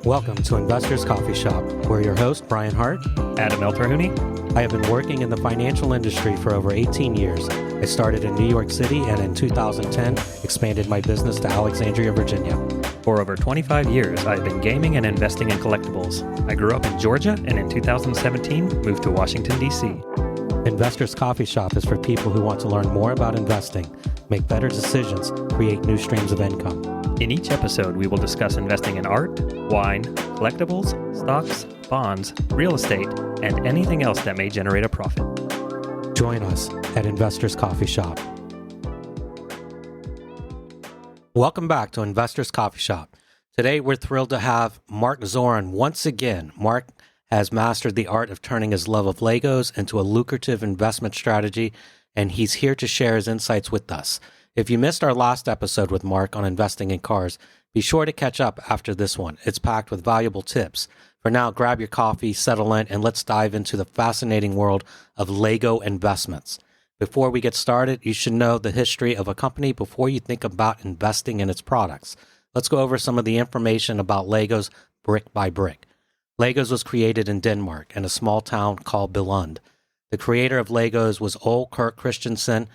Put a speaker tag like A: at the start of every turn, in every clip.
A: Welcome to Investors Coffee Shop. We're your host, Brian Harte.
B: Adam Elterhooney.
A: I have been working in the financial industry for over 18 years. I started in New York City and in 2010 expanded my business to Alexandria, Virginia.
B: For over 25 years, I've been gaming and investing in collectibles. I grew up in Georgia and in 2017 moved to Washington, D.C.
A: Investors Coffee Shop is for people who want to learn more about investing, make better decisions, create new streams of income.
B: In each episode, we will discuss investing in art, wine, collectibles, stocks, bonds, real estate, and anything else that may generate a profit.
A: Join us at Investors Coffee Shop. Welcome back to Investors Coffee Shop. Today, we're thrilled to have Mark Zoran once again. Mark has mastered the art of turning his love of Legos into a lucrative investment strategy, and he's here to share his insights with us. If you missed our last episode with Mark on investing in cars, be sure to catch up after this one. It's packed with valuable tips. For now, grab your coffee, settle in, and let's dive into the fascinating world of Lego investments. Before we get started, you should know the history of a company before you think about investing in its products. Let's go over some of the information about Legos brick by brick. Legos was created in Denmark in a small town called Billund. The creator of Legos was Ole Kirk Christensen.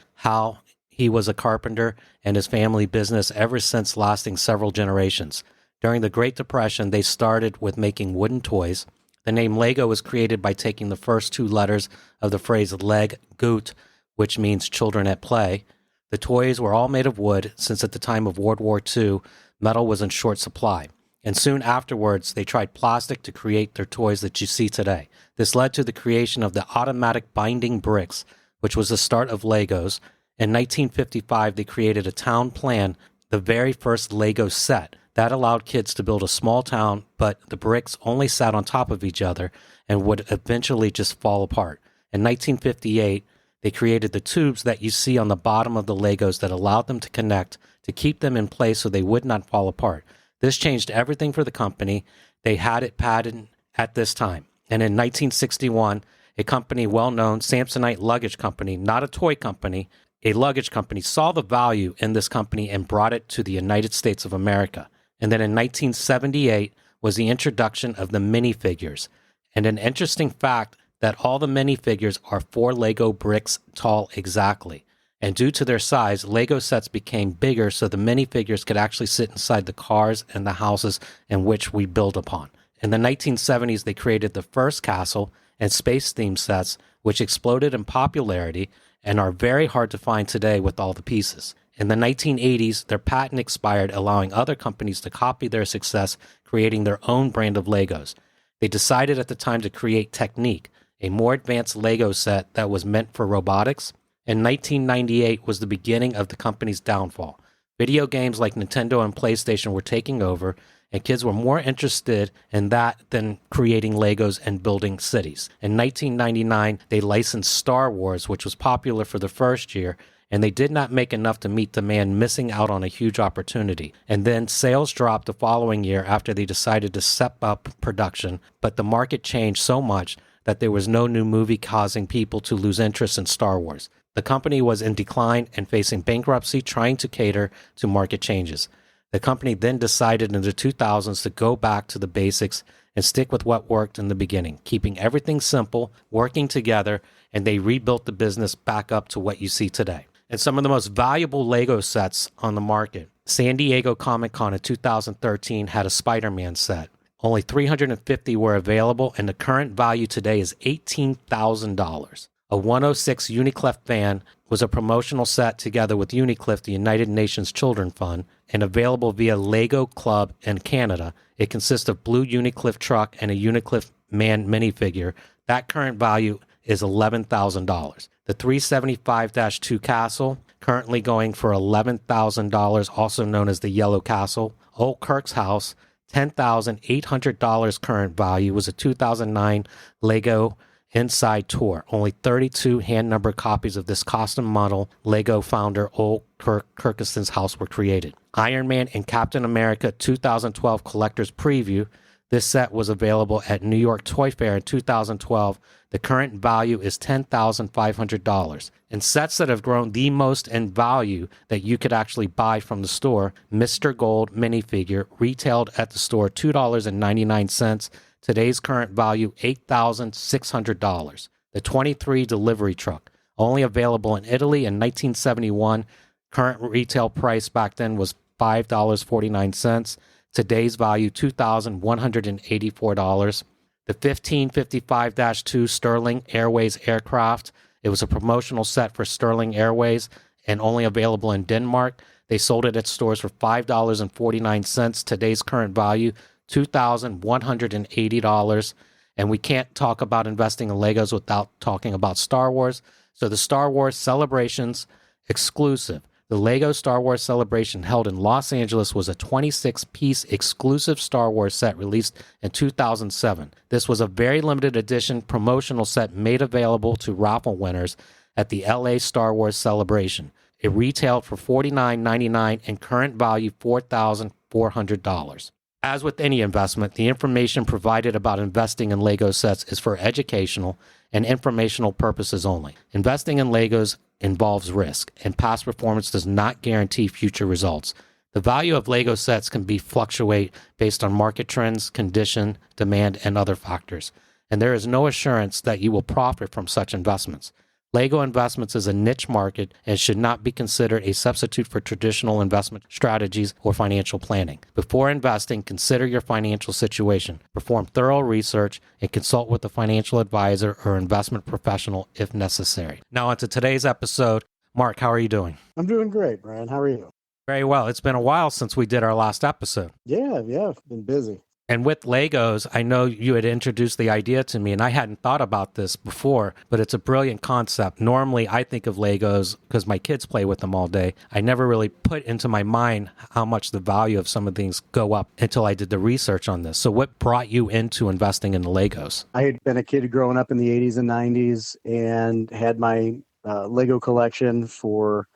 A: He was a carpenter and his family business ever since, lasting several generations. During the Great Depression, they started with making wooden toys. The name Lego was created by taking the first two letters of the phrase leg gut, which means children at play. The toys were all made of wood, since at the time of World War II, metal was in short supply. And soon afterwards, they tried plastic to create their toys that you see today. This led to the creation of the automatic binding bricks, which was the start of Legos. In 1955, they created a town plan, the very first Lego set. That allowed kids to build a small town, but the bricks only sat on top of each other and would eventually just fall apart. In 1958, they created the tubes that you see on the bottom of the Legos that allowed them to connect to keep them in place so they would not fall apart. This changed everything for the company. They had it patented at this time. And in 1961, a company well-known, Samsonite Luggage Company, not a toy company, a luggage company, saw the value in this company and brought it to the United States of America. And then in 1978 was the introduction of the minifigures. And an interesting fact that all the minifigures are 4 Lego bricks tall exactly. And due to their size, Lego sets became bigger so the minifigures could actually sit inside the cars and the houses in which we build upon. In the 1970s, they created the first castle and space-themed sets, which exploded in popularity and are very hard to find today with all the pieces. In the 1980s, their patent expired, allowing other companies to copy their success, creating their own brand of Legos. They decided at the time to create Technique, a more advanced Lego set that was meant for robotics. In 1998 was the beginning of the company's downfall. Video games like Nintendo and PlayStation were taking over, and kids were more interested in that than creating Legos and building cities. In 1999, they licensed Star Wars, which was popular for the first year, and they did not make enough to meet demand, missing out on a huge opportunity. And then sales dropped the following year after they decided to step up production, but the market changed so much that there was no new movie, causing people to lose interest in Star Wars. The company was in decline and facing bankruptcy, trying to cater to market changes. The company then decided in the 2000s to go back to the basics and stick with what worked in the beginning, keeping everything simple, working together, and they rebuilt the business back up to what you see today. And some of the most valuable Lego sets on the market. San Diego Comic-Con in 2013 had a Spider-Man set. Only 350 were available, and the current value today is $18,000. A 106 Uniclef van was a promotional set together with Uniclef, the United Nations Children Fund, and available via Lego Club in Canada. It consists of blue Uniclef truck and a Uniclef man minifigure. That current value is $11,000. The 375-2 Castle, currently going for $11,000, also known as the Yellow Castle. Old Kirk's House, $10,800 current value, was a 2009 Lego Inside Tour. Only 32 hand-numbered copies of this custom model Lego founder Ole Kirk Christensen's house were created. Iron Man and Captain America 2012 Collector's Preview. This set was available at New York Toy Fair in 2012. The current value is $10,500. And sets that have grown the most in value that you could actually buy from the store, Mr. Gold minifigure retailed at the store $2.99. Today's current value, $8,600. The 23 delivery truck, only available in Italy in 1971. Current retail price back then was $5.49. Today's value, $2,184. The 1555-2 Sterling Airways aircraft. It was a promotional set for Sterling Airways and only available in Denmark. They sold it at stores for $5.49. Today's current value, $2,180. And we can't talk about investing in Legos without talking about Star Wars. So the Star Wars Celebrations exclusive. The Lego Star Wars Celebration held in Los Angeles was a 26-piece exclusive Star Wars set released in 2007. This was a very limited edition promotional set made available to raffle winners at the LA Star Wars Celebration. It retailed for $49.99 and current value $4,400. As with any investment, the information provided about investing in Lego sets is for educational and informational purposes only. Investing in Legos involves risk, and past performance does not guarantee future results. The value of Lego sets can fluctuate based on market trends, condition, demand, and other factors, and there is no assurance that you will profit from such investments. Lego Investments is a niche market and should not be considered a substitute for traditional investment strategies or financial planning. Before investing, consider your financial situation, perform thorough research, and consult with a financial advisor or investment professional if necessary. Now, on to today's episode. Mark, how are you doing?
C: I'm doing great, Brian. How are you?
A: Very well. It's been a while since we did our last episode.
C: Yeah, been busy.
A: And with Legos, I know you had introduced the idea to me, and I hadn't thought about this before, but it's a brilliant concept. Normally, I think of Legos because my kids play with them all day. I never really put into my mind how much the value of some of things go up until I did the research on this. So what brought you into investing in the Legos?
C: I had been a kid growing up in the 80s and 90s and had my Lego collection for,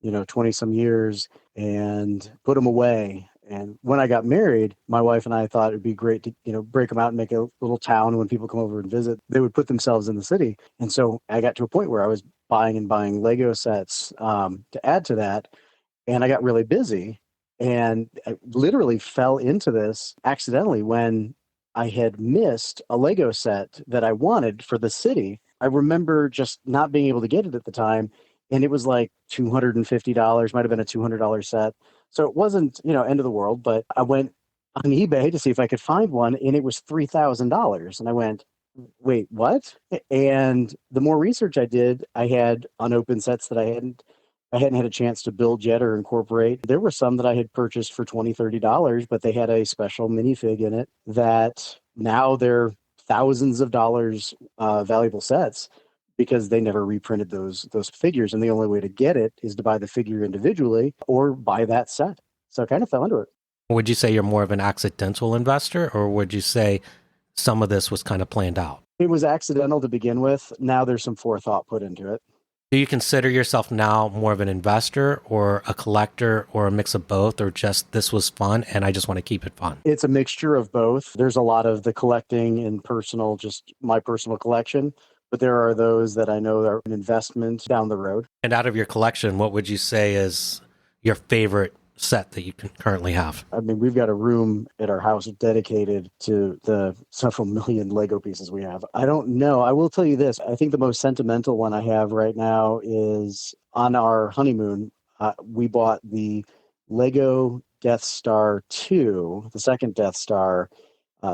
C: 20 some years and put them away. And when I got married, my wife and I thought it'd be great to, break them out and make a little town. When people come over and visit, they would put themselves in the city. And so I got to a point where I was buying Lego sets to add to that. And I got really busy and I literally fell into this accidentally when I had missed a Lego set that I wanted for the city. I remember just not being able to get it at the time. And it was like $250, might have been a $200 set. So it wasn't, end of the world, but I went on eBay to see if I could find one, and it was $3,000. And I went, wait, what? And the more research I did, I had unopened sets that I hadn't had a chance to build yet or incorporate. There were some that I had purchased for $20, $30, but they had a special minifig in it that now they're thousands of dollars valuable sets, because they never reprinted those figures. And the only way to get it is to buy the figure individually or buy that set. So I kind of fell into it.
A: Would you say you're more of an accidental investor, or would you say some of this was kind of planned out?
C: It was accidental to begin with. Now there's some forethought put into it.
A: Do you consider yourself now more of an investor or a collector or a mix of both, or just this was fun and I just want to keep it fun?
C: It's a mixture of both. There's a lot of the collecting and just my personal collection. But there are those that I know are an investment down the road.
A: And out of your collection, what would you say is your favorite set that you can currently have?
C: I mean, we've got a room at our house dedicated to the several million Lego pieces we have. I don't know. I will tell you this. I think the most sentimental one I have right now is on our honeymoon. We bought the Lego Death Star 2, the second Death Star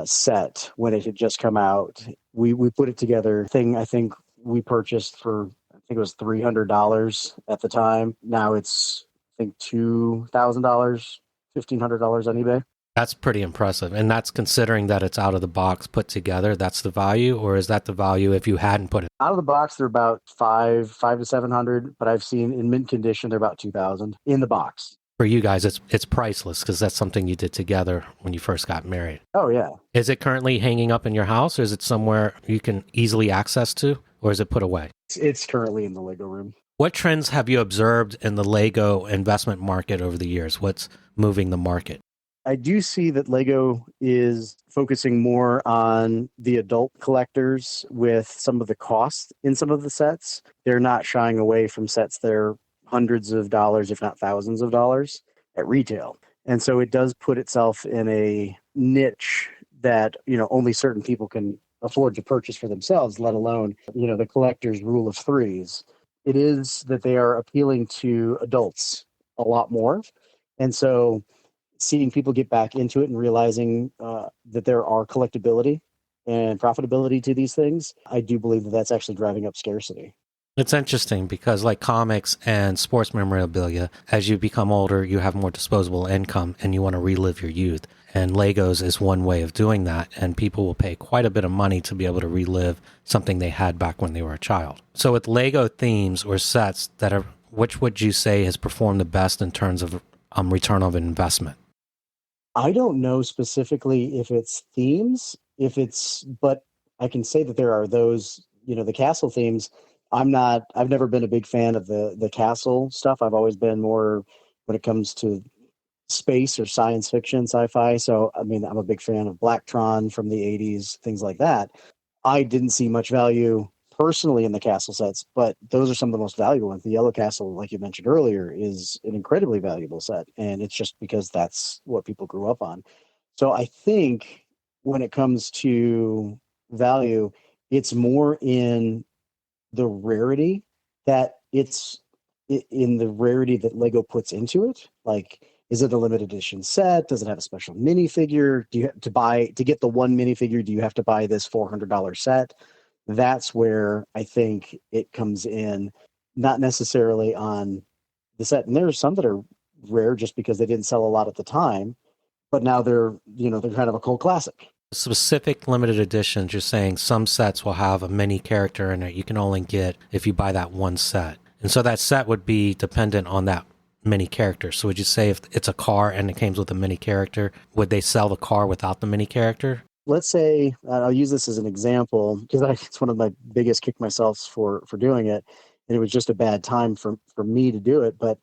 C: set when it had just come out. We put it together. I think we purchased for, I think it was $300 at the time. Now it's, I think, $2,000, $1,500 on eBay.
A: That's pretty impressive. And that's considering that it's out of the box put together. That's the value, or is that the value if you hadn't put it?
C: Out of the box, they're about $500 to $700, but I've seen in mint condition, they're about $2,000 in the box.
A: For you guys, it's priceless because that's something you did together when you first got married.
C: Oh, yeah.
A: Is it currently hanging up in your house, or is it somewhere you can easily access to, or is it put away?
C: It's currently in the Lego room.
A: What trends have you observed in the Lego investment market over the years? What's moving the market?
C: I do see that Lego is focusing more on the adult collectors with some of the costs in some of the sets. They're not shying away from sets that are hundreds of dollars, if not thousands of dollars at retail. And so it does put itself in a niche that, only certain people can afford to purchase for themselves, let alone, the collector's rule of threes. It is that they are appealing to adults a lot more. And so seeing people get back into it and realizing that there are collectability and profitability to these things, I do believe that that's actually driving up scarcity.
A: It's interesting because, like comics and sports memorabilia, as you become older, you have more disposable income and you want to relive your youth. And Legos is one way of doing that. And people will pay quite a bit of money to be able to relive something they had back when they were a child. So with Lego themes or sets which would you say has performed the best in terms of return of investment?
C: I don't know specifically if it's themes, but I can say that there are those, the castle themes. I've never been a big fan of the castle stuff. I've always been more when it comes to space or science fiction, sci-fi. So, I mean, I'm a big fan of Blacktron from the 80s, things like that. I didn't see much value personally in the castle sets, but those are some of the most valuable ones. The Yellow Castle, like you mentioned earlier, is an incredibly valuable set, and it's just because that's what people grew up on. So I think when it comes to value, it's more in the rarity that in the rarity that Lego puts into it. Like, is it a limited edition set? Does it have a special minifigure? Do you have to get the one minifigure? Do you have to buy this $400 set? That's where I think it comes in, not necessarily on the set. And there are some that are rare just because they didn't sell a lot at the time, but now they're kind of a cult classic.
A: Specific limited editions, you're saying some sets will have a mini character in it you can only get if you buy that one set. And so that set would be dependent on that mini character. So would you say if it's a car and it came with a mini character, would they sell the car without the mini character?
C: Let's say, I'll use this as an example because it's one of my biggest kick myself for doing it. And it was just a bad time for me to do it. But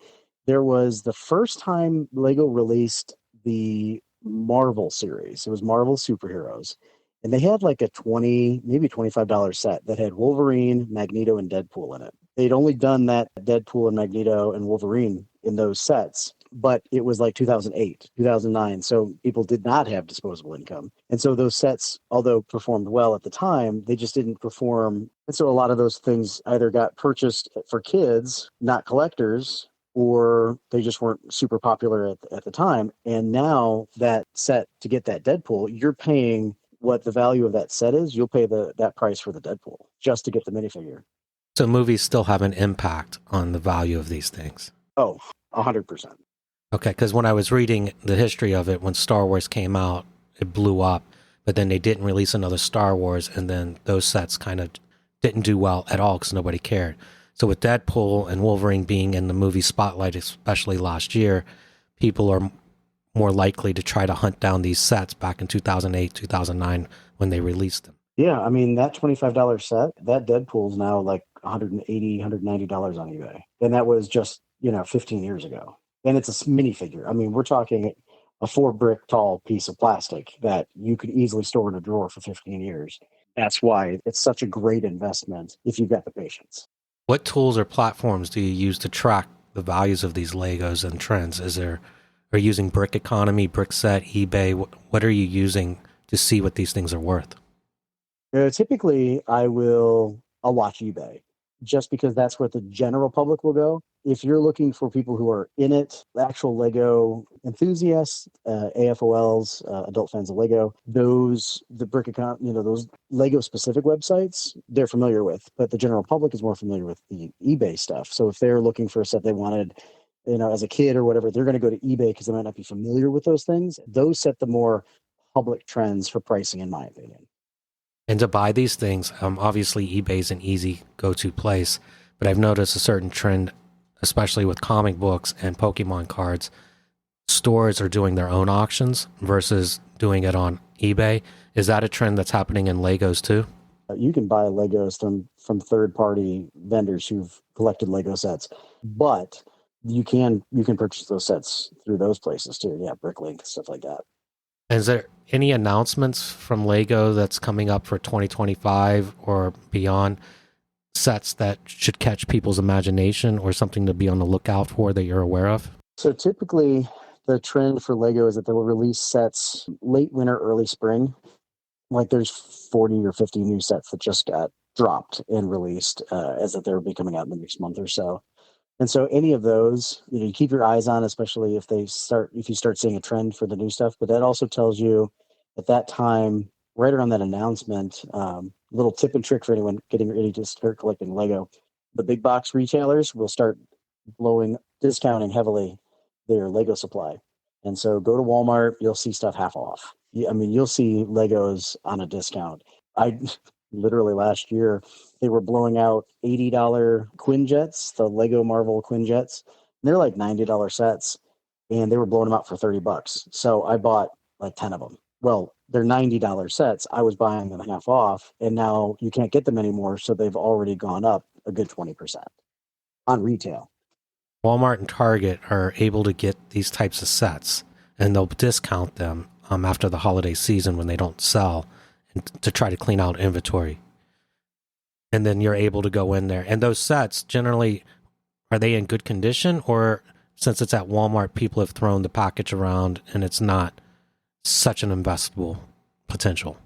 C: there was the first time Lego released the Marvel series. It was Marvel Superheroes. And they had like a maybe $25 set that had Wolverine, Magneto, and Deadpool in it. They'd only done that Deadpool and Magneto and Wolverine in those sets, but it was like 2008, 2009. So people did not have disposable income. And so those sets, although performed well at the time, they just didn't perform. And so a lot of those things either got purchased for kids, not collectors, or they just weren't super popular at the time. And now that set, to get that Deadpool, you're paying what the value of that set is. You'll pay that price for the Deadpool just to get the minifigure.
A: So movies still have an impact on the value of these things.
C: Oh, 100%.
A: Okay, because when I was reading the history of it, when Star Wars came out, it blew up, but then they didn't release another Star Wars, and then those sets kind of didn't do well at all because nobody cared. So with Deadpool and Wolverine being in the movie spotlight, especially last year, people are more likely to try to hunt down these sets back in 2008, 2009 when they released them.
C: Yeah, I mean, that $25 set, that Deadpool's now like $180, $190 on eBay. And that was just, 15 years ago. And it's a minifigure. I mean, we're talking a 4-brick tall piece of plastic that you could easily store in a drawer for 15 years. That's why it's such a great investment if you've got the patience.
A: What tools or platforms do you use to track the values of these Legos and trends? Are you using Brick Economy, Brickset, eBay? What are you using to see what these things are worth?
C: Typically, I'll watch eBay just because that's where the general public will go. If you're looking for people who are in it, actual Lego enthusiasts, AFOLs, adult fans of Lego, the Brick Account, those Lego specific websites, they're familiar with, but the general public is more familiar with the eBay stuff. So if they're looking for a set they wanted, as a kid or whatever, they're going to go to eBay because they might not be familiar with those things. Those set the more public trends for pricing, in my opinion.
A: And to buy these things, obviously eBay is an easy go-to place, but I've noticed a certain trend, especially with comic books and Pokemon cards. Stores are doing their own auctions versus doing it on eBay. Is that a trend that's happening in Legos too?
C: You can buy Legos from third-party vendors who've collected Lego sets, but you can purchase those sets through those places too. Yeah, Bricklink, stuff like that.
A: Is there any announcements from Lego that's coming up for 2025 or beyond, sets that should catch people's imagination or something to be on the lookout for that you're aware of?
C: So typically, the trend for Lego is that they will release sets late winter, early spring. Like there's 40 or 50 new sets that just got dropped and released as that they'll be coming out in the next month or so. And so any of those, you keep your eyes on, especially if you start seeing a trend for the new stuff. But that also tells you at that time, right around that announcement, little tip and trick for anyone getting ready to start collecting Lego. The big box retailers will start discounting heavily their Lego supply. And so go to Walmart, you'll see stuff half off. I mean, you'll see Legos on a discount. I literally last year, they were blowing out $80 Quinjets, the Lego Marvel Quinjets. They're like $90 sets, and they were blowing them out for $30. So I bought like 10 of them. Well, they're $90 sets. I was buying them half off, and now you can't get them anymore. So they've already gone up a good 20% on retail.
A: Walmart and Target are able to get these types of sets, and they'll discount them after the holiday season when they don't sell, and to try to clean out inventory. And then you're able to go in there. And those sets, generally, are they in good condition? Or since it's at Walmart, people have thrown the package around and it's not such an investable potential?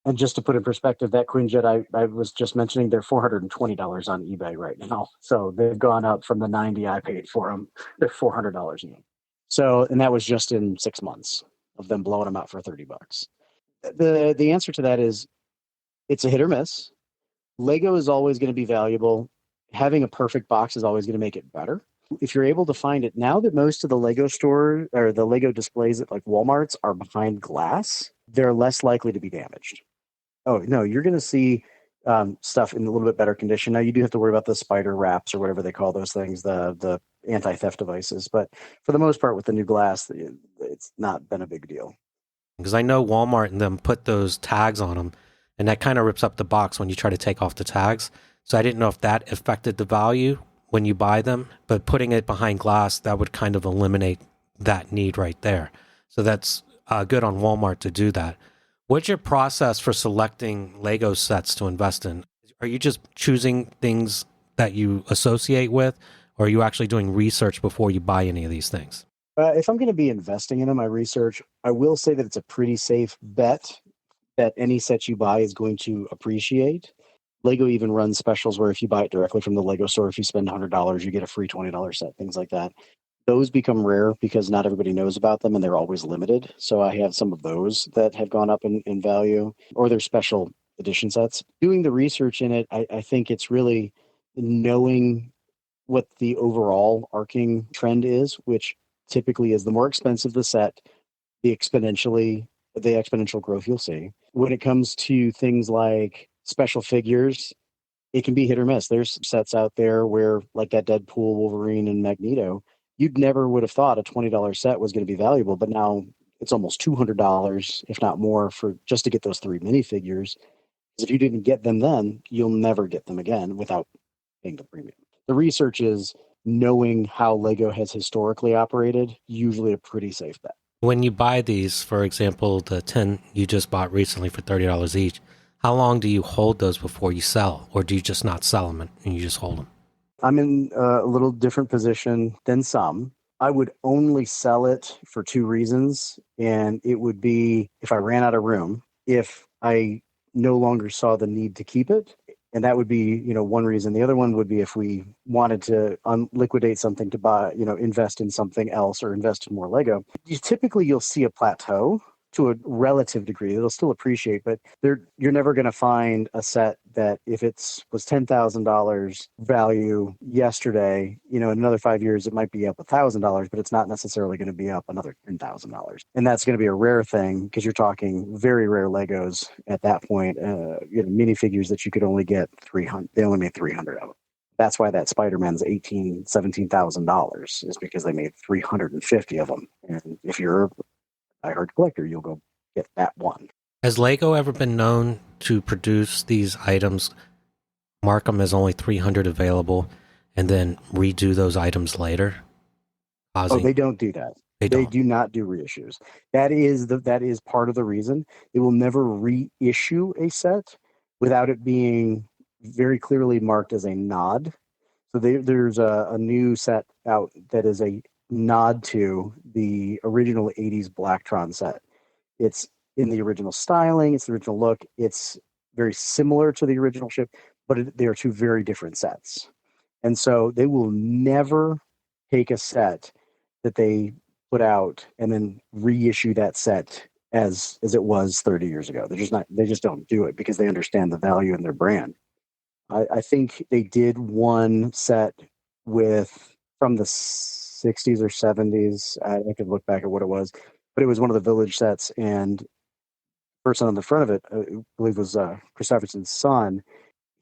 C: And just to put in perspective, that Quinjet I was just mentioning, they're $420 on eBay right now. So they've gone up from the 90 I paid for them. They're $400 now. So, and that was just in 6 months of them blowing them out for $30. The answer to that is it's a hit or miss. Lego is always going to be valuable. Having a perfect box is always going to make it better. If you're able to find it, now that most of the Lego store or the Lego displays at like Walmart's are behind glass, they're less likely to be damaged. Oh, no, you're going to see stuff in a little bit better condition. Now, you do have to worry about the spider wraps or whatever they call those things, the anti-theft devices. But for the most part, with the new glass, it's not been a big deal.
A: Because I know Walmart and them put those tags on them, and that kind of rips up the box when you try to take off the tags. So I didn't know if that affected the value when you buy them, but putting it behind glass, that would kind of eliminate that need right there. So that's good on Walmart to do that. What's your process for selecting Lego sets to invest in? Are you just choosing things that you associate with, or are you actually doing research before you buy any of these things?
C: If I'm going to be investing in them, I research. I will say that it's a pretty safe bet that any set you buy is going to appreciate. Lego even runs specials where if you buy it directly from the Lego store, if you spend $100, you get a free $20 set, things like that. Those become rare because not everybody knows about them and they're always limited. So I have some of those that have gone up in value, or they're special edition sets. Doing the research in it, I think it's really knowing what the overall arcing trend is, which typically is the more expensive the set, the exponential growth you'll see. When it comes to things like special figures, it can be hit or miss. There's sets out there where, like that Deadpool, Wolverine, and Magneto, you'd never would have thought a $20 set was going to be valuable, but now it's almost $200, if not more, for just to get those 3 minifigures. Because if you didn't get them then, you'll never get them again without paying the premium. The research is knowing how Lego has historically operated, usually a pretty safe bet.
A: When you buy these, for example, the 10 you just bought recently for $30 each, how long do you hold those before you sell? Or do you just not sell them and you just hold them?
C: I'm in a little different position than some. I would only sell it for 2 reasons. And it would be if I ran out of room, if I no longer saw the need to keep it. And that would be, one reason. The other one would be if we wanted to liquidate something to buy, invest in something else or invest in more Lego. You'll see a plateau to a relative degree. It'll still appreciate, but you're never going to find a set that if was $10,000 value yesterday, in another 5 years, it might be up $1,000, but it's not necessarily going to be up another $10,000. And that's going to be a rare thing because you're talking very rare Legos at that point, minifigures that you could only get 300. They only made 300 of them. That's why that Spider-Man's $17,000 is because they made 350 of them. And if you're diehard collector, you'll go get that one.
A: Has Lego ever been known to produce these items, mark them as only 300 available, and then redo those items later?
C: Oh, they don't do that.
A: They
C: They
A: don't.
C: do not do reissues. That is part of the reason they will never reissue a set without it being very clearly marked as a nod. So there's a new set out that is a nod to the original 80s Blacktron set. It's in the original styling, it's the original look, it's very similar to the original ship, but they are two very different sets. And so they will never take a set that they put out and then reissue that set as it was 30 years ago. They just don't do it because they understand the value in their brand. I think they did one set with from the 60s or 70s. I could look back at what it was, but it was one of the village sets, and the person on the front of it, I believe, was Christopherson's son.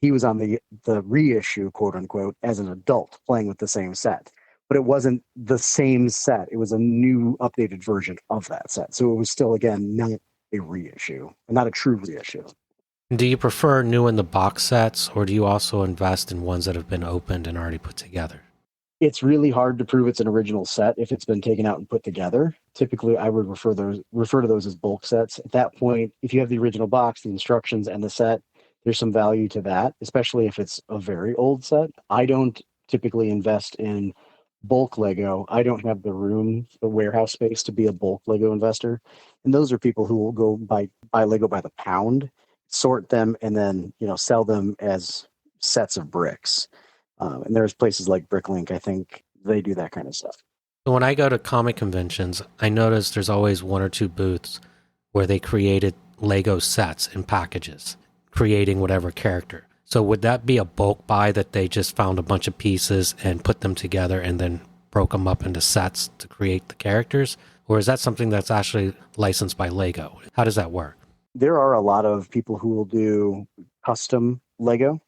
C: He was on the reissue, quote unquote, as an adult playing with the same set. But it wasn't the same set. It was a new updated version of that set. So it was still, again, not a reissue, not a true reissue.
A: Do you prefer new in the box sets, or do you also invest in ones that have been opened and already put together?
C: It's really hard to prove it's an original set if it's been taken out and put together. Typically, I would refer to those as bulk sets. At that point, if you have the original box, the instructions, and the set, there's some value to that, especially if it's a very old set. I don't typically invest in bulk Lego. I don't have the warehouse space to be a bulk Lego investor. And those are people who will go buy Lego by the pound, sort them, and then sell them as sets of bricks. And there's places like Bricklink, I think they do that kind of stuff.
A: So when I go to comic conventions, I notice there's always one or two booths where they created Lego sets in packages, creating whatever character. So would that be a bulk buy that they just found a bunch of pieces and put them together and then broke them up into sets to create the characters? Or is that something that's actually licensed by Lego? How does that work?
C: There are a lot of people who will do custom Lego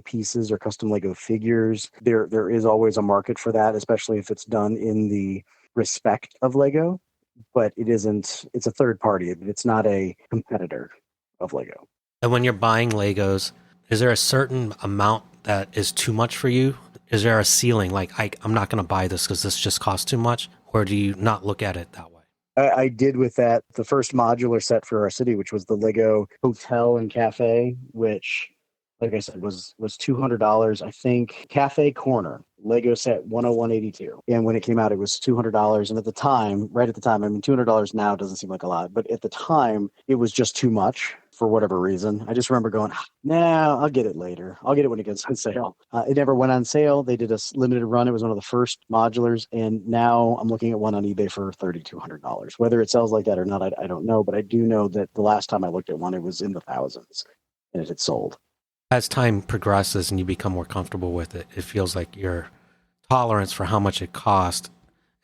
C: pieces or custom Lego figures. There is always a market for that, especially if it's done in the respect of Lego, but it's a third party. It's not a competitor of Lego.
A: And when you're buying Legos, is there a certain amount that is too much for you? Is there a ceiling? Like, I'm not going to buy this because this just costs too much? Or do you not look at it that way?
C: I did with that the first modular set for our city, which was the Lego Hotel and Cafe, which, like I said, was $200. I think Cafe Corner Lego set 10182, and when it came out, it was $200. And at the time, I mean, $200 now doesn't seem like a lot, but at the time, it was just too much for whatever reason. I just remember going, nah, I'll get it later. I'll get it when it gets on sale. It never went on sale. They did a limited run. It was one of the first modulars, and now I'm looking at one on eBay for $3,200. Whether it sells like that or not, I don't know, but I do know that the last time I looked at one, it was in the thousands, and it had sold.
A: As time progresses and you become more comfortable with it, it feels like your tolerance for how much it costs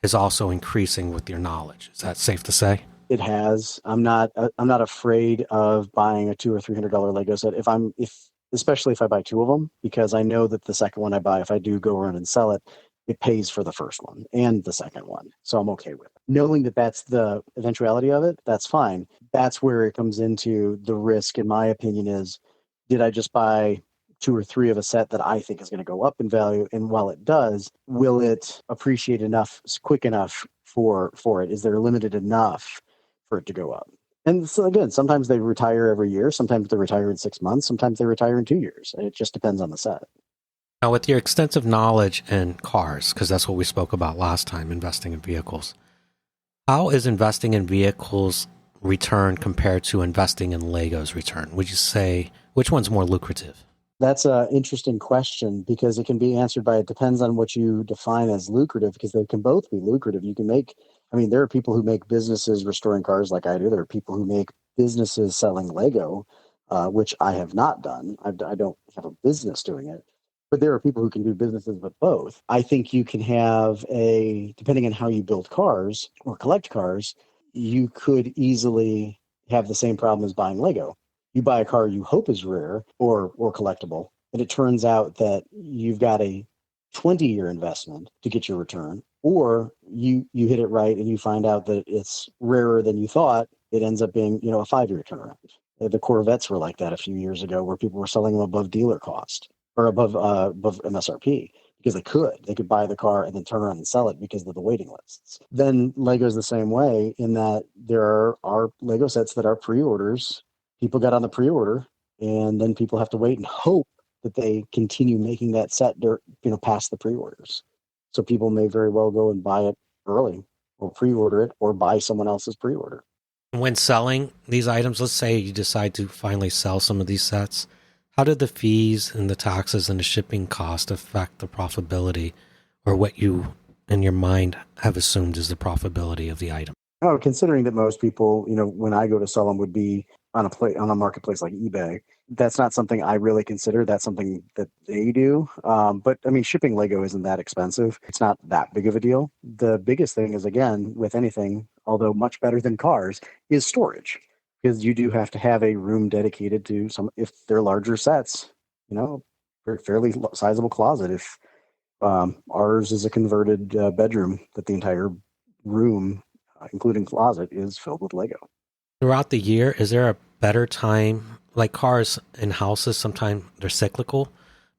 A: is also increasing with your knowledge. Is that safe to say?
C: It has. I'm not afraid of buying a $200 or $300 Lego set especially if I buy two of them, because I know that the second one I buy, if I do go around and sell it, it pays for the first one and the second one. So I'm okay with it. Knowing that that's the eventuality of it, that's fine. That's where it comes into the risk, in my opinion, is did I just buy two or three of a set that I think is going to go up in value? And while it does, will it appreciate quick enough for it? Is there limited enough for it to go up? And so again, sometimes they retire every year. Sometimes they retire in 6 months. Sometimes they retire in 2 years. It just depends on the set.
A: Now, with your extensive knowledge in cars, because that's what we spoke about last time, investing in vehicles, how is investing in vehicles return compared to investing in Legos return? Would you say which one's more lucrative?
C: That's an interesting question because it can be answered by it depends on what you define as lucrative, because they can both be lucrative. There are people who make businesses restoring cars like I do. There are people who make businesses selling Lego, which I have not done. I don't have a business doing it. But there are people who can do businesses with both. I think you can have depending on how you build cars or collect cars, you could easily have the same problem as buying Lego. You buy a car you hope is rare or collectible, and it turns out that you've got a 20-year investment to get your return, or you hit it right and you find out that it's rarer than you thought. It ends up being a 5-year turnaround. The Corvettes were like that a few years ago, where people were selling them above dealer cost. or above MSRP because they could buy the car and then turn around and sell it because of the waiting lists. Then Lego's the same way in that there are Lego sets that are pre-orders. People got on the pre-order, and then people have to wait and hope that they continue making that set, past the pre-orders. So people may very well go and buy it early, or pre-order it, or buy someone else's pre-order.
A: When selling these items, let's say you decide to finally sell some of these sets, how did the fees and the taxes and the shipping cost affect the profitability, or what you in your mind have assumed is the profitability of the item?
C: Oh, considering that most people, when I go to sell them would be on a marketplace like eBay. That's not something I really consider. That's something that they do. But I mean, shipping Lego isn't that expensive. It's not that big of a deal. The biggest thing is, again, with anything, although much better than cars, is storage, because you do have to have a room dedicated to some, if they're larger sets, fairly sizable closet. If ours is a converted bedroom, that the entire room, including closet, is filled with Lego.
A: Throughout the year, is there a better time? Like cars and houses, sometimes they're cyclical,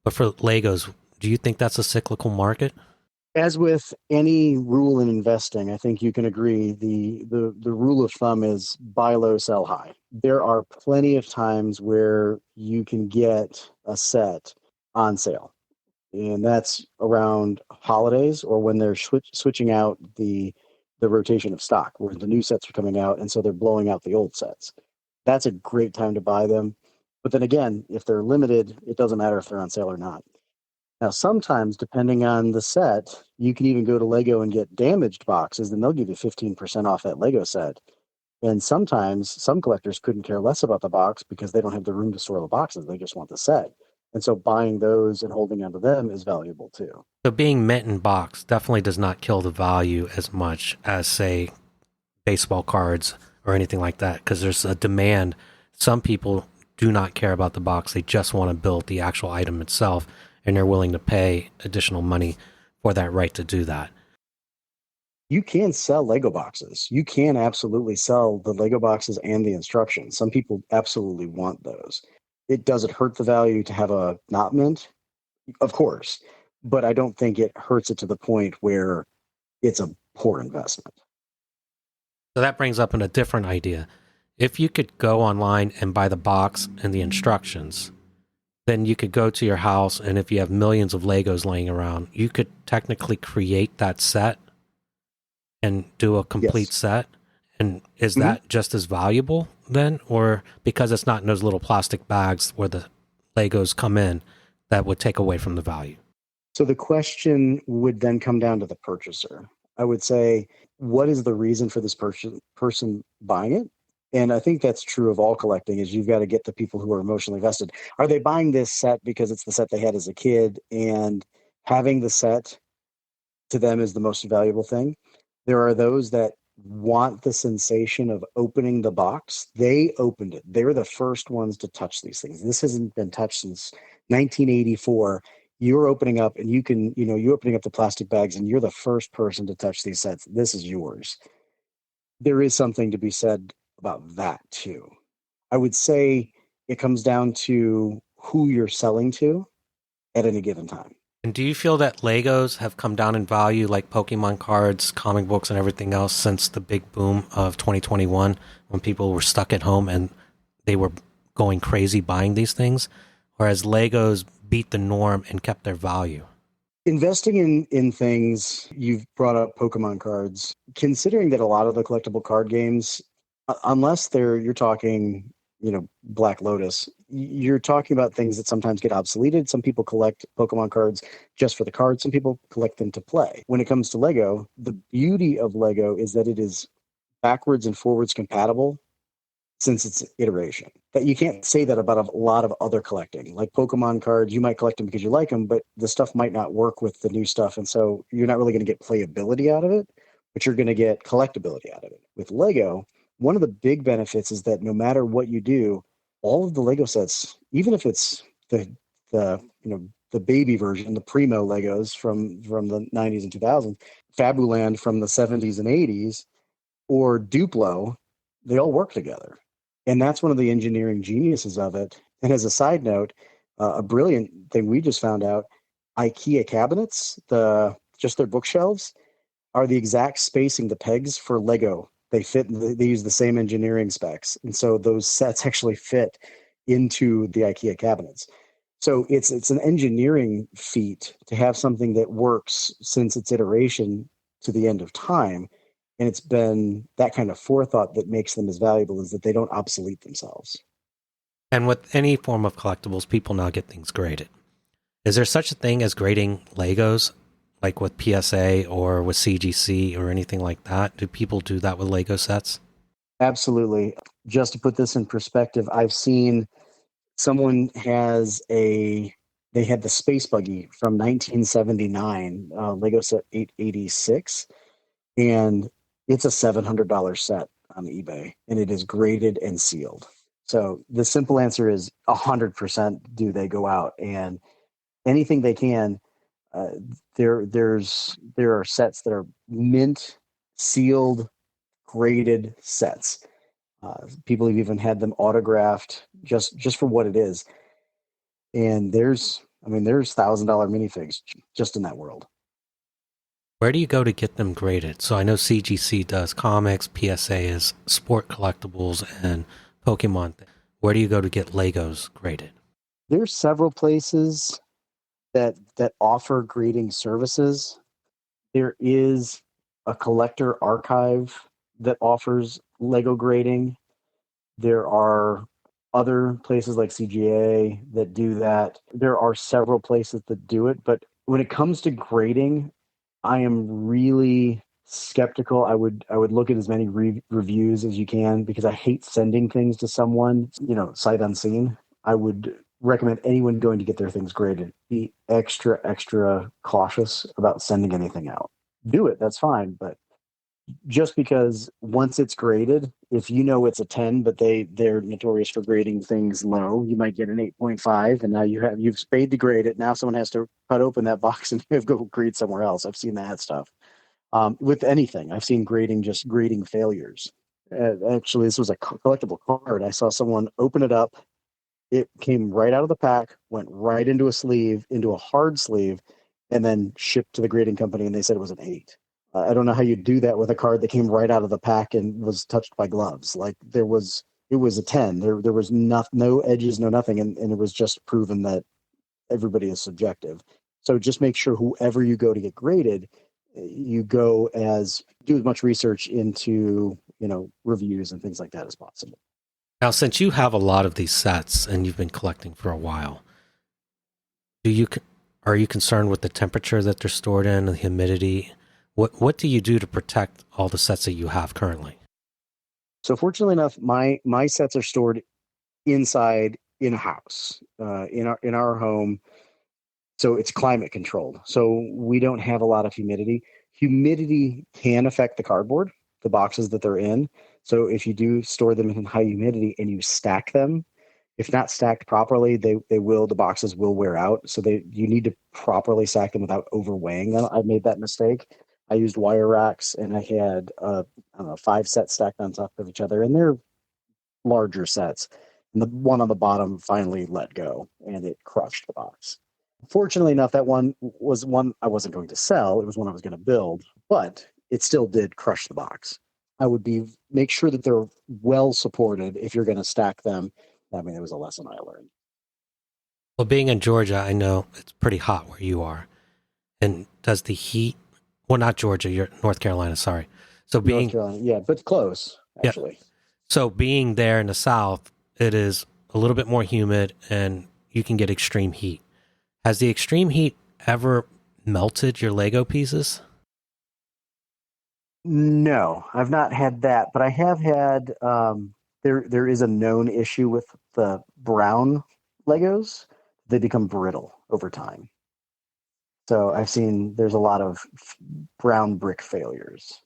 A: but for Legos, do you think that's a cyclical market?
C: As with any rule in investing, I think you can agree the rule of thumb is buy low, sell high. There are plenty of times where you can get a set on sale, and that's around holidays or when they're switching out the rotation of stock, where the new sets are coming out, and so they're blowing out the old sets. That's a great time to buy them. But then again, if they're limited, it doesn't matter if they're on sale or not. Now, sometimes, depending on the set, you can even go to Lego and get damaged boxes, and they'll give you 15% off that Lego set. And sometimes some collectors couldn't care less about the box because they don't have the room to store the boxes. They just want the set. And so buying those and holding onto them is valuable too.
A: So being mint in box definitely does not kill the value as much as, say, baseball cards or anything like that, because there's a demand. Some people do not care about the box. They just want to build the actual item itself, and they're willing to pay additional money for that right to do that.
C: You can sell Lego boxes. You can absolutely sell the Lego boxes and the instructions. Some people absolutely want those. Does it hurt the value to have a not mint? Of course, but I don't think it hurts it to the point where it's a poor investment.
A: So that brings up a different idea. If you could go online and buy the box and the instructions, then you could go to your house, and if you have millions of Legos laying around, you could technically create that set and do a complete set. And is that just as valuable then? Or because it's not in those little plastic bags where the Legos come in, that would take away from the value?
C: So the question would then come down to the purchaser. I would say, what is the reason for this person buying it? And I think that's true of all collecting, is you've got to get the people who are emotionally vested. Are they buying this set because it's the set they had as a kid, and having the set to them is the most valuable thing? There are those that want the sensation of opening the box. They opened it. They're the first ones to touch these things. This hasn't been touched since 1984. You're opening up, and you're opening up the plastic bags, and you're the first person to touch these sets. This is yours. There is something to be said about that too. I would say it comes down to who you're selling to at any given time.
A: And do you feel that Legos have come down in value, like Pokemon cards, comic books, and everything else, since the big boom of 2021, when people were stuck at home and they were going crazy buying these things? Or has Legos beat the norm and kept their value?
C: Investing in things, you've brought up Pokemon cards. Considering that a lot of the collectible card games, unless you're talking, Black Lotus, you're talking about things that sometimes get obsoleted. Some people collect Pokemon cards just for the cards. Some people collect them to play. When it comes to Lego, the beauty of Lego is that it is backwards and forwards compatible since its iteration. That you can't say that about a lot of other collecting. Like Pokemon cards, you might collect them because you like them, but the stuff might not work with the new stuff, and so you're not really going to get playability out of it, but you're going to get collectability out of it. With Lego, one of the big benefits is that no matter what you do, all of the Lego sets, even if it's the baby version, the primo Legos from the 90s and 2000s, Fabuland from the 70s and 80s, or Duplo, they all work together. And that's one of the engineering geniuses of it. And as a side note, a brilliant thing we just found out, IKEA cabinets, just their bookshelves, are the exact spacing, the pegs for Lego. They fit, they use the same engineering specs. And so those sets actually fit into the IKEA cabinets. So it's an engineering feat to have something that works since its iteration to the end of time. And it's been that kind of forethought that makes them as valuable, is that they don't obsolete themselves.
A: And with any form of collectibles, people now get things graded. Is there such a thing as grading Legos, like with PSA or with CGC or anything like that? Do people do that with Lego sets?
C: Absolutely. Just to put this in perspective, I've seen someone they had the Space Buggy from 1979, Lego set 886, and it's a $700 set on eBay, and it is graded and sealed. So the simple answer is 100% do they go out and anything they can. There are sets that are mint, sealed, graded sets. People have even had them autographed just for what it is. And there's $1,000 minifigs just in that world.
A: Where do you go to get them graded? So I know CGC does comics, PSA is sport collectibles, and Pokemon. Where do you go to get Legos graded?
C: There's several places that offer grading services. There is a collector archive that offers Lego grading. There are other places like CGA that do that. There are several places that do it, but when it comes to grading, I am really skeptical. I would look at as many reviews as you can, because I hate sending things to someone, sight unseen. I would recommend anyone going to get their things graded be extra cautious about sending anything out. Do it, that's fine, but just because once it's graded, if you know it's a 10, but they're notorious for grading things low, you might get an 8.5, and now you've paid to grade it. Now someone has to cut open that box and you have to go grade somewhere else. I've seen that stuff. With anything, I've seen just grading failures. Actually, this was a collectible card. I saw someone open it up. It came right out of the pack, went right into a sleeve, into a hard sleeve, and then shipped to the grading company, and they said it was an 8. I don't know how you do that with a card that came right out of the pack and was touched by gloves. Like it was a 10. There was no edges, no nothing, and it was just proven that everybody is subjective. So just make sure whoever you go to get graded, you do as much research into reviews and things like that as possible.
A: Now, since you have a lot of these sets and you've been collecting for a while, are you concerned with the temperature that they're stored in, the humidity? What do you do to protect all the sets that you have currently?
C: So fortunately enough, my sets are stored inside in a house, in our home. So it's climate controlled. So we don't have a lot of humidity. Humidity can affect the cardboard, the boxes that they're in. So if you do store them in high humidity and you stack them, if not stacked properly, the boxes will wear out. So you need to properly stack them without overweighing them. I made that mistake. I used wire racks, and I had 5 sets stacked on top of each other, and they're larger sets. And the one on the bottom finally let go, and it crushed the box. Fortunately enough, that one was one I wasn't going to sell. It was one I was going to build, but it still did crush the box. I would make sure that they're well supported if you're going to stack them. I mean, it was a lesson I learned.
A: Well, being in Georgia, I know it's pretty hot where you are. And does the heat... Well, not Georgia, you're North Carolina, sorry. So
C: North Carolina, yeah, but close, actually. Yeah.
A: So being there in the South, it is a little bit more humid and you can get extreme heat. Has the extreme heat ever melted your Lego pieces?
C: No, I've not had that, but I have had, there is a known issue with the brown Legos. They become brittle over time. So I've seen there's a lot of brown brick failures.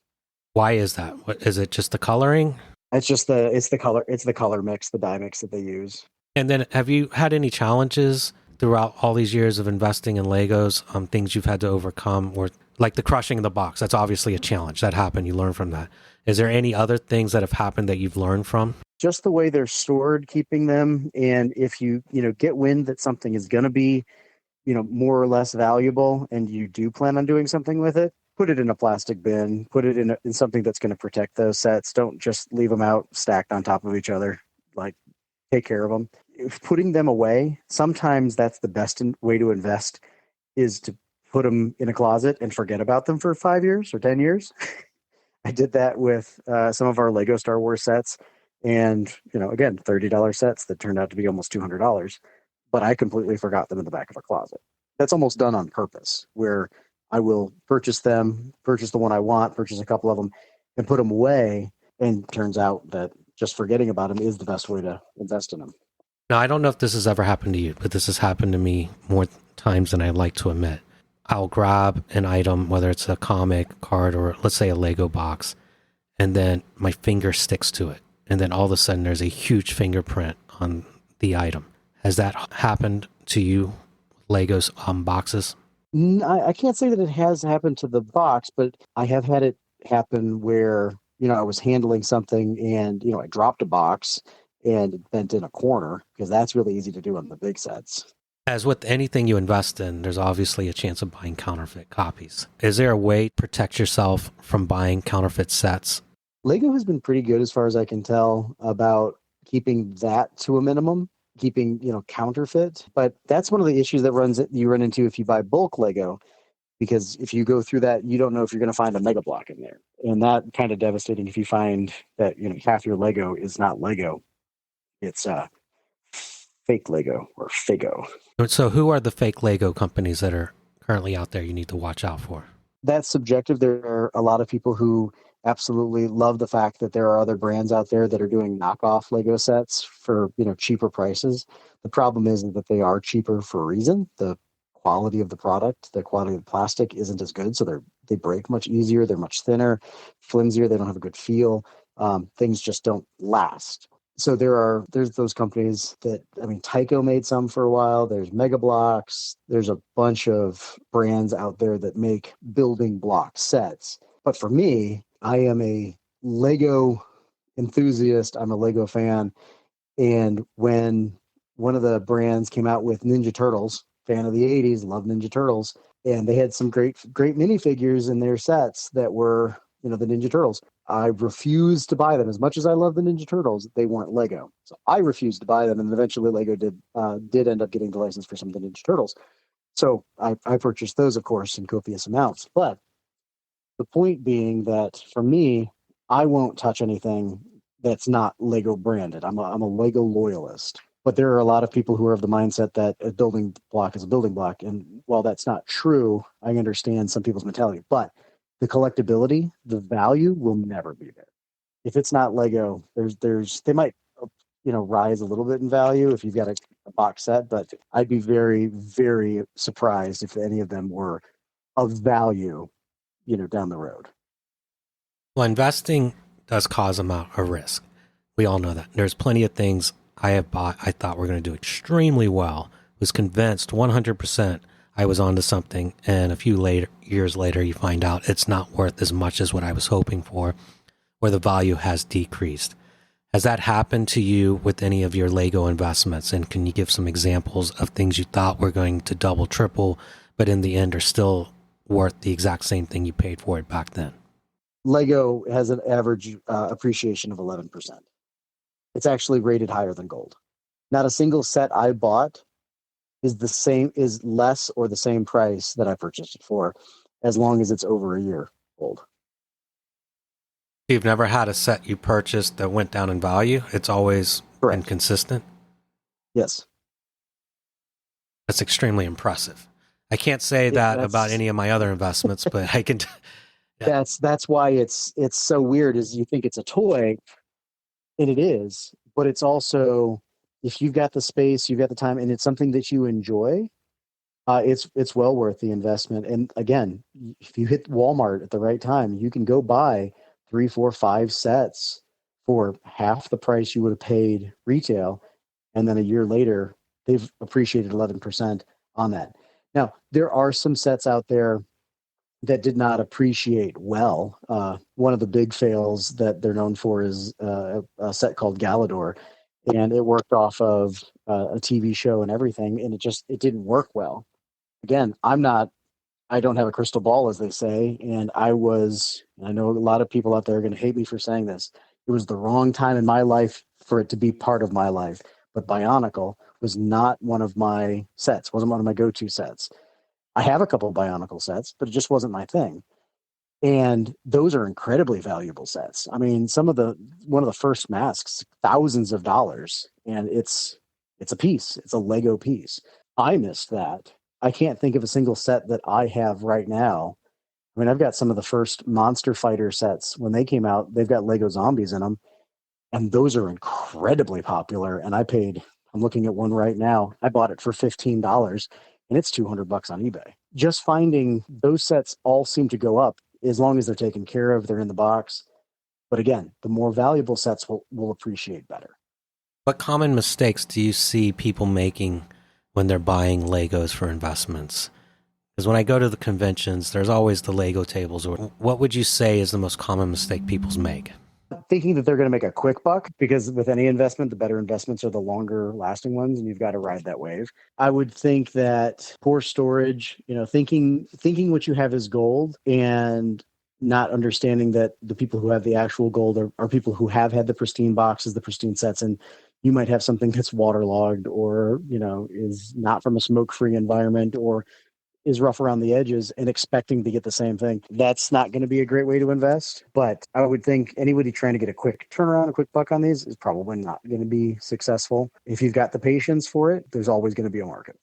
A: Why is that? What is it? Just the coloring?
C: It's the color. It's the color mix, the dye mix that they use.
A: And then, have you had any challenges throughout all these years of investing in Legos? Things you've had to overcome, or like the crushing of the box? That's obviously a challenge that happened. You learn from that. Is there any other things that have happened that you've learned from?
C: just the way they're stored, keeping them. And if you, get wind that something is going to be, more or less valuable and you do plan on doing something with it, put it in a plastic bin, put it in something that's going to protect those sets. Don't just leave them out stacked on top of each other. Like, take care of them. If putting them away, sometimes that's the best way to invest, is to put them in a closet and forget about them for 5 years or 10 years. I did that with some of our Lego Star Wars sets, and again, $30 sets that turned out to be almost $200, but I completely forgot them in the back of a closet. That's almost done on purpose, where I will purchase them, purchase the one I want, purchase a couple of them, and put them away. And turns out that just forgetting about them is the best way to invest in them.
A: Now, I don't know if this has ever happened to you, but this has happened to me more times than I like to admit. I'll grab an item, whether it's a comic, card, or let's say a Lego box, and then my finger sticks to it. And then all of a sudden there's a huge fingerprint on the item. Has that happened to you, Legos boxes?
C: I can't say that it has happened to the box, but I have had it happen where, I was handling something and, I dropped a box and it bent in a corner, because that's really easy to do on the big sets.
A: As with anything you invest in, there's obviously a chance of buying counterfeit copies. Is there a way to protect yourself from buying counterfeit sets?
C: Lego has been pretty good, as far as I can tell, about keeping that to a minimum, keeping, counterfeit. But that's one of the issues that you run into if you buy bulk Lego, because if you go through that, you don't know if you're going to find a mega block in there. And that kind of devastating if you find that, half your Lego is not Lego. It's fake Lego or Fago.
A: So who are the fake Lego companies that are currently out there you need to watch out for?
C: That's subjective. There are a lot of people who absolutely love the fact that there are other brands out there that are doing knockoff Lego sets for, cheaper prices. The problem is that they are cheaper for a reason. The quality of the product, the quality of the plastic isn't as good. So they break much easier. They're much thinner, flimsier. They don't have a good feel. Things just don't last. So there's those companies that, Tyco made some for a while. There's Mega Blocks. There's a bunch of brands out there that make building block sets. But for me, I am a Lego enthusiast. I'm a Lego fan. And when one of the brands came out with Ninja Turtles, fan of the 80s, love Ninja Turtles, and they had some great minifigures in their sets that were, the Ninja Turtles. I refused to buy them. As much as I love the Ninja Turtles, they weren't Lego. So I refused to buy them, and eventually Lego did end up getting the license for some of the Ninja Turtles. So I purchased those, of course, in copious amounts. But the point being that for me, I won't touch anything that's not Lego branded. I'm a Lego loyalist. But there are a lot of people who are of the mindset that a building block is a building block. And while that's not true, I understand some people's mentality. But the collectability, the value will never be there. If it's not Lego, they might, rise a little bit in value if you've got a box set, but I'd be very, very surprised if any of them were of value, down the road.
A: Well, investing does cause a risk. We all know that. There's plenty of things I have bought I thought were going to do extremely well. Was convinced 100% I was onto something, and a few years later you find out it's not worth as much as what I was hoping for, or the value has decreased. Has that happened to you with any of your Lego investments? And can you give some examples of things you thought were going to double, triple, but in the end are still worth the exact same thing you paid for it back then?
C: Lego has an average appreciation of 11%. It's actually rated higher than gold. Not a single set I bought is less or the same price that I purchased it for, as long as it's over a year old.
A: You've never had a set you purchased that went down in value? It's always been consistent?
C: Yes.
A: That's extremely impressive. I can't say that about any of my other investments, but I can.
C: Yeah. That's why it's so weird. Is you think it's a toy, and it is, but it's also, if you've got the space, you've got the time, and it's something that you enjoy, it's well worth the investment. And again, if you hit Walmart at the right time, you can go buy 3, 4, 5 sets for half the price you would have paid retail, and then a year later, they've appreciated 11% on that. Now, there are some sets out there that did not appreciate well. One of the big fails that they're known for is a set called Galador, and it worked off of a TV show and everything, and it didn't work well. Again, I don't have a crystal ball, as they say, and I know a lot of people out there are going to hate me for saying this. It was the wrong time in my life for it to be part of my life, but Bionicle was not one of my sets, wasn't one of my go-to sets. I have a couple of Bionicle sets, but it just wasn't my thing. And those are incredibly valuable sets. I mean, one of the first masks, thousands of dollars, and it's a piece. It's a Lego piece. I missed that. I can't think of a single set that I have right now. I mean, I've got some of the first Monster Fighter sets when they came out. They've got Lego zombies in them, and those are incredibly popular. And I'm looking at one right now. I bought it for $15, and it's $200 on eBay. Just finding those sets all seem to go up as long as they're taken care of, they're in the box. But again, the more valuable sets will appreciate better.
A: What common mistakes do you see people making when they're buying Legos for investments? Because when I go to the conventions, there's always the Lego tables. Or what would you say is the most common mistake people make?
C: Thinking that they're going to make a quick buck, because with any investment, the better investments are the longer lasting ones, and you've got to ride that wave. I would think that poor storage, thinking what you have is gold, and not understanding that the people who have the actual gold are people who have had the pristine boxes, the pristine sets, and you might have something that's waterlogged, or is not from a smoke-free environment, or is rough around the edges, and expecting to get the same thing. That's not going to be a great way to invest. But I would think anybody trying to get a quick turnaround, a quick buck on these is probably not going to be successful. If you've got the patience for it, there's always going to be a market.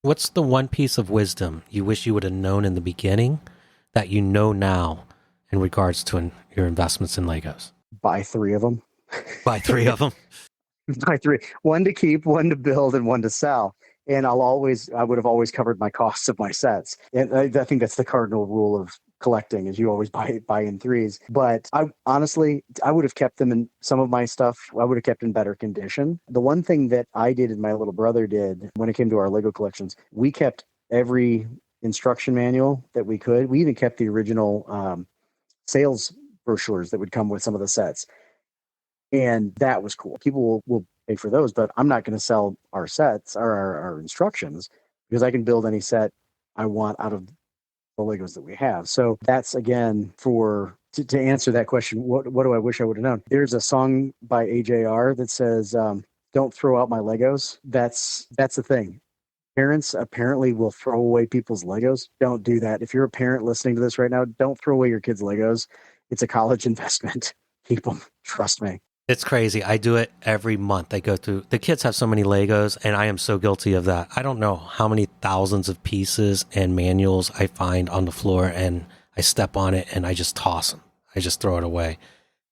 A: What's the one piece of wisdom you wish you would have known in the beginning that you know now in regards to your investments in Legos?
C: Buy 3 of them.
A: Buy 3 of them?
C: Buy 3. One to keep, one to build, and one to sell. And I would have always covered my costs of my sets. And I think that's the cardinal rule of collecting, is you always buy in 3s. But I would have kept them in some of my stuff. I would have kept in better condition. The one thing that I did and my little brother did when it came to our Lego collections, we kept every instruction manual that we could. We even kept the original sales brochures that would come with some of the sets. And that was cool. People will pay for those, but I'm not going to sell our sets or our instructions, because I can build any set I want out of the Legos that we have. So that's, again, to answer that question, what do I wish I would have known? There's a song by AJR that says, don't throw out my Legos. That's the thing. Parents apparently will throw away people's Legos. Don't do that. If you're a parent listening to this right now, don't throw away your kids' Legos. It's a college investment. People, trust me.
A: It's crazy. I do it every month. I go through, the kids have so many Legos, and I am so guilty of that. I don't know how many thousands of pieces and manuals I find on the floor, and I step on it and I just toss them. I just throw it away.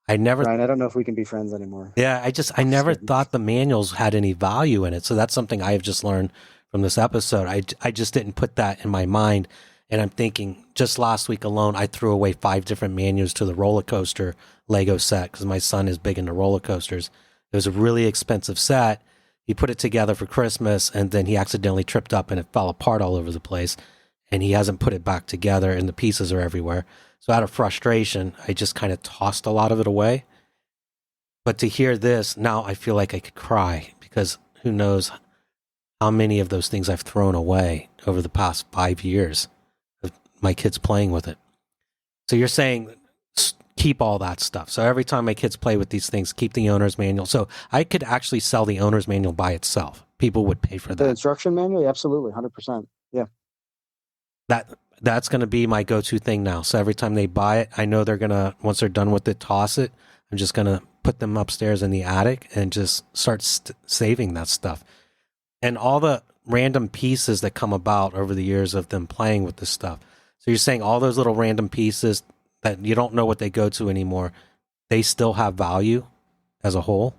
C: Ryan, I don't know if we can be friends anymore.
A: Yeah, I never thought the manuals had any value in it. So that's something I have just learned from this episode. I just didn't put that in my mind. And I'm thinking, just last week alone, I threw away 5 different manuals to the roller coaster Lego set, because my son is big into roller coasters. It was a really expensive set. He put it together for Christmas, and then he accidentally tripped up and it fell apart all over the place. And he hasn't put it back together, and the pieces are everywhere. So out of frustration, I just kind of tossed a lot of it away. But to hear this, now I feel like I could cry, because who knows how many of those things I've thrown away over the past 5 years. My kids playing with it. So you're saying keep all that stuff. So every time my kids play with these things, keep the owner's manual. So I could actually sell the owner's manual by itself. People would pay for that.
C: The instruction manual? Absolutely. 100%. Yeah.
A: That's going to be my go-to thing now. So every time they buy it, I know they're going to, once they're done with it, toss it. I'm just going to put them upstairs in the attic and just start saving that stuff. And all the random pieces that come about over the years of them playing with this stuff. So you're saying all those little random pieces that you don't know what they go to anymore, they still have value as a whole?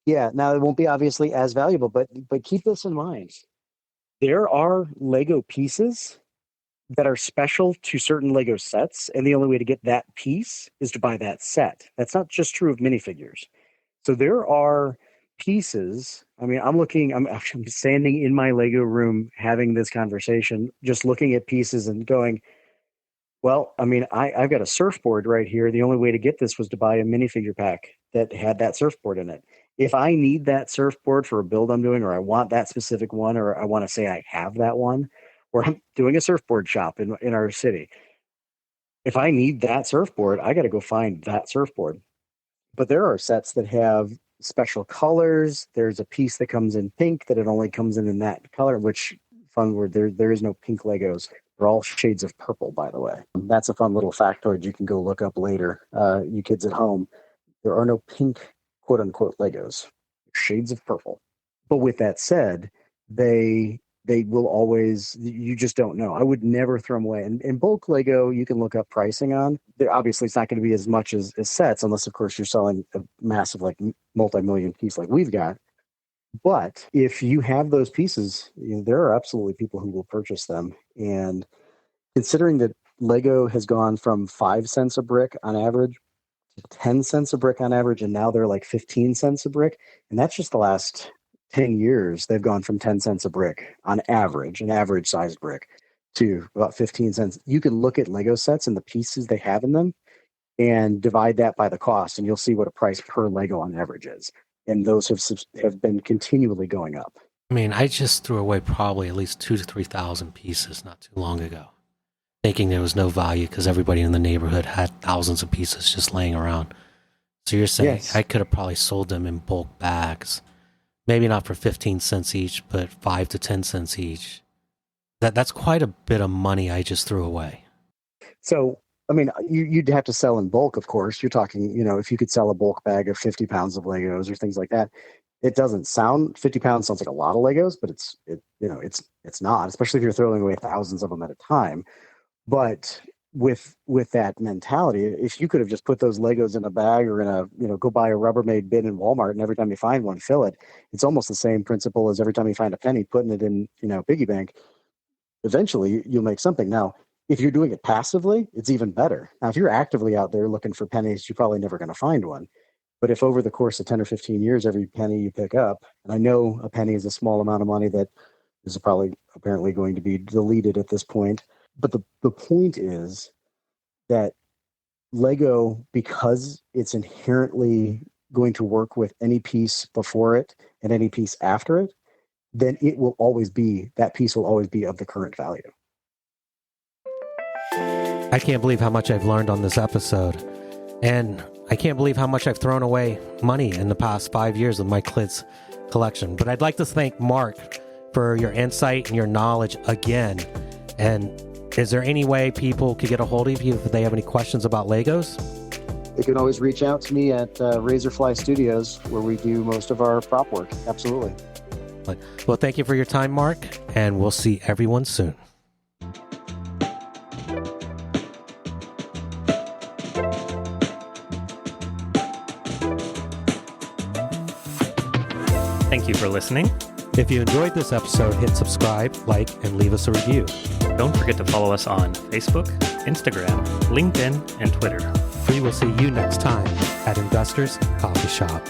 C: Yeah. Now, it won't be obviously as valuable, but keep this in mind. There are Lego pieces that are special to certain Lego sets, and the only way to get that piece is to buy that set. That's not just true of minifigures. So there are pieces. I mean, I'm standing in my Lego room having this conversation, just looking at pieces and going, Well, I mean, I've got a surfboard right here. The only way to get this was to buy a minifigure pack that had that surfboard in it. If I need that surfboard for a build I'm doing, or I want that specific one, or I want to say I have that one, or I'm doing a surfboard shop in our city, if I need that surfboard, I got to go find that surfboard. But there are sets that have special colors. There's a piece that comes in pink that it only comes in that color, which fun word. There is no pink Legos. They're all shades of purple, by the way. That's a fun little factoid you can go look up later. You kids at home, there are no pink quote unquote Legos. Shades of purple. But with that said, they will always, you just don't know. I would never throw them away. And bulk Lego, you can look up pricing on. Obviously, it's not going to be as much as sets, unless, of course, you're selling a massive, like, multi-million piece like we've got. But if you have those pieces, there are absolutely people who will purchase them. And considering that Lego has gone from 5 cents a brick on average to 10 cents a brick on average, and now they're like 15 cents a brick, and that's just the last 10 years, they've gone from 10 cents a brick on average, an average sized brick, to about 15 cents. You can look at Lego sets and the pieces they have in them and divide that by the cost, and you'll see what a price per Lego on average is. And those have been continually going up.
A: I mean, I just threw away probably at least 2,000 to 3,000 pieces not too long ago, thinking there was no value because everybody in the neighborhood had thousands of pieces just laying around. So you're saying
C: Yes.
A: I could have probably sold them in bulk bags. Maybe not for 15 cents each, but 5 to 10 cents each. That's quite a bit of money I just threw away.
C: So, I mean, you'd have to sell in bulk, of course. You're talking, if you could sell a bulk bag of 50 pounds of Legos or things like that. It doesn't sound, 50 pounds sounds like a lot of Legos, but it's not, especially if you're throwing away thousands of them at a time. But with that mentality, if you could have just put those Legos in a bag or in a, go buy a Rubbermaid bin in Walmart, and every time you find one, fill it. It's almost the same principle as every time you find a penny, putting it in, piggy bank. Eventually you'll make something. Now, if you're doing it passively, it's even better. Now, if you're actively out there looking for pennies, you're probably never going to find one. But if over the course of 10 or 15 years, every penny you pick up, and I know a penny is a small amount of money that is probably apparently going to be deleted at this point. But the point is that Lego, because it's inherently going to work with any piece before it and any piece after it, then that piece will always be of the current value.
A: I can't believe how much I've learned on this episode. And I can't believe how much I've thrown away money in the past 5 years of my kids' collection. But I'd like to thank Mark for your insight and your knowledge again. And is there any way people could get a hold of you if they have any questions about Legos?
C: They can always reach out to me at Razorfly Studios, where we do most of our prop work. Absolutely.
A: Well, thank you for your time, Mark, and we'll see everyone soon.
B: Thank you for listening.
A: If you enjoyed this episode, hit subscribe, like, and leave us a review.
B: Don't forget to follow us on Facebook, Instagram, LinkedIn, and Twitter.
A: We will see you next time at Investors Coffee Shop.